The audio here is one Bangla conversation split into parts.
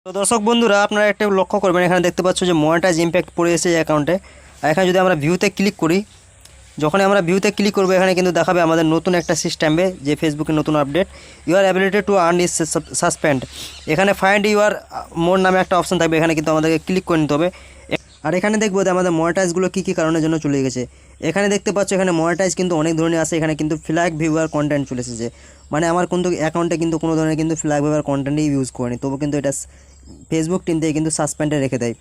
তো দর্শক বন্ধুরা আপনারা একটা লক্ষ্য করবেন, এখানে দেখতে পাচ্ছ যে মনিটাইজ ইমপ্যাক্ট পড়ে এসেছে অ্যাকাউন্টে। আর এখানে যদি আমরা ভিউতে ক্লিক করি, যখনই আমরা ভিউতে ক্লিক করবো এখানে কিন্তু দেখাবে আমাদের নতুন একটা সিস্টেমে যে ফেসবুকের নতুন update your ability to earn is suspend. এখানে ফাইন্ড ইউর মোর নামে একটা অপশন থাকবে, এখানে কিন্তু আমাদেরকে ক্লিক করে নিতে হবে। আর এখানে দেখবো যে আমাদের মনিটাইজগুলো কী কী কারণের জন্য চলে গেছে। এখানে দেখতে পাচ্ছ এখানে মনিটাইজ কিন্তু অনেক ধরনের আছে, এখানে কিন্তু ফ্ল্যাগ ভিউয়ার কন্টেন্ট চলে এসেছে। মানে আমার কিন্তু অ্যাকাউন্টে কিন্তু কোনো ধরনের কিন্তু ফ্ল্যাগ ভিউয়ার কন্টেন্টই ইউজ করিনি, তবু কিন্তু এটা ফেসবুক টিম থেকে কিন্তু সাসপেন্ডে রেখে দেয়।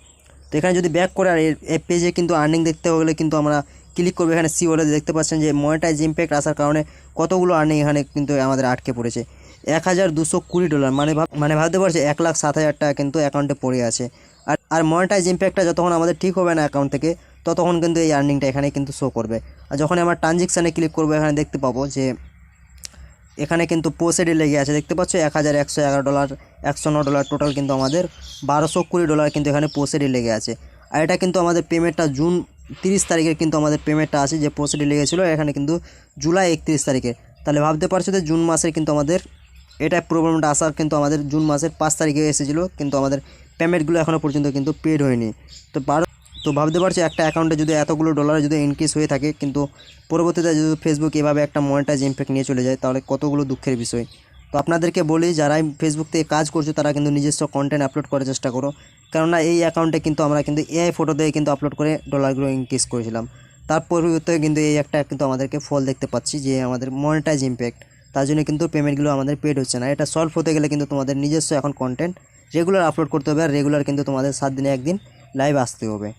তো এখানে যদি ব্যাক করে আর এই পেজে কিন্তু আর্নিং দেখতে হলে কিন্তু আমরা ক্লিক করবো। এখানে সি ওলে দেখতে পাচ্ছেন যে মনিটাইজ ইমপ্যাক্ট আসার কারণে কতগুলো আর্নিং এখানে কিন্তু আমাদের আটকে পড়েছে। $1220, মানে ভাবতে পারছে 1,07,000 টাকা কিন্তু অ্যাকাউন্টে পড়ে আছে। আর মনিটাইজ ইমপ্যাক্টটা যতক্ষণ আমাদের ঠিক হবে না অ্যাকাউন্ট থেকে, ততক্ষণ কিন্তু এই আর্নিংটা এখানে কিন্তু শো করবে। আর যখন আমরা ট্রানজেকশানে ক্লিক করবো এখানে দেখতে পাবো যে এখানে কিন্তু প্রসেডে লেগে আছে, দেখতে পাচ্ছ $1,111, $109 টোটাল কিন্তু আমাদের $1,220 কিন্তু এখানে প্রসেডে লেগে আছে। আর এটা কিন্তু আমাদের পেমেন্টটা জুন 30 তারিখের কিন্তু আমাদের পেমেন্টটা আছে, যে প্রসেডে লেগেছিলো এখানে কিন্তু জুলাই 31 তারিখে। তাহলে ভাবতে পারছো যে জুন মাসের কিন্তু আমাদের এটা প্রবলেমটা আসার কিন্তু আমাদের জুন মাসের 5 তারিখে এসেছিলো, কিন্তু আমাদের পেমেন্টগুলো এখনও পর্যন্ত কিন্তু পেড হয়নি। তো ভাবতে পারছি একটা অ্যাকাউন্টে যদি এতগুলো ডলার যদি ইনক্রিজ হয়ে থাকে, কিন্তু পরবর্তীতে যদি ফেসবুক এভাবে একটা মনিটাইজ ইমপ্যাক্ট নিয়ে চলে যায়, তাহলে কতগুলো দুঃখের বিষয়। তো আপনাদেরকে বলি যারা ফেসবুক থেকে কাজ করছো তারা কিন্তু নিজস্ব কন্টেন্ট আপলোড করার চেষ্টা করো, কেননা এই অ্যাকাউন্টে কিন্তু আমরা কিন্তু এআই ফটো দিয়ে কিন্তু আপলোড করে ডলারগুলো ইনক্রিজ করেছিলাম। তার পরিবর্তে কিন্তু এই একটা কিন্তু আমাদেরকে ফল দেখতে পাচ্ছি যে আমাদের মনিটাইজ ইমপ্যাক্ট, তার জন্য কিন্তু পেমেন্টগুলো আমাদের পেড হচ্ছে না। এটা সলভ হতে গেলে কিন্তু তোমাদের নিজস্ব এখন কন্টেন্ট রেগুলার আপলোড করতে হবে, আর রেগুলার কিন্তু তোমাদের 7 দিনে 1 দিন লাইভ আসতে হবে।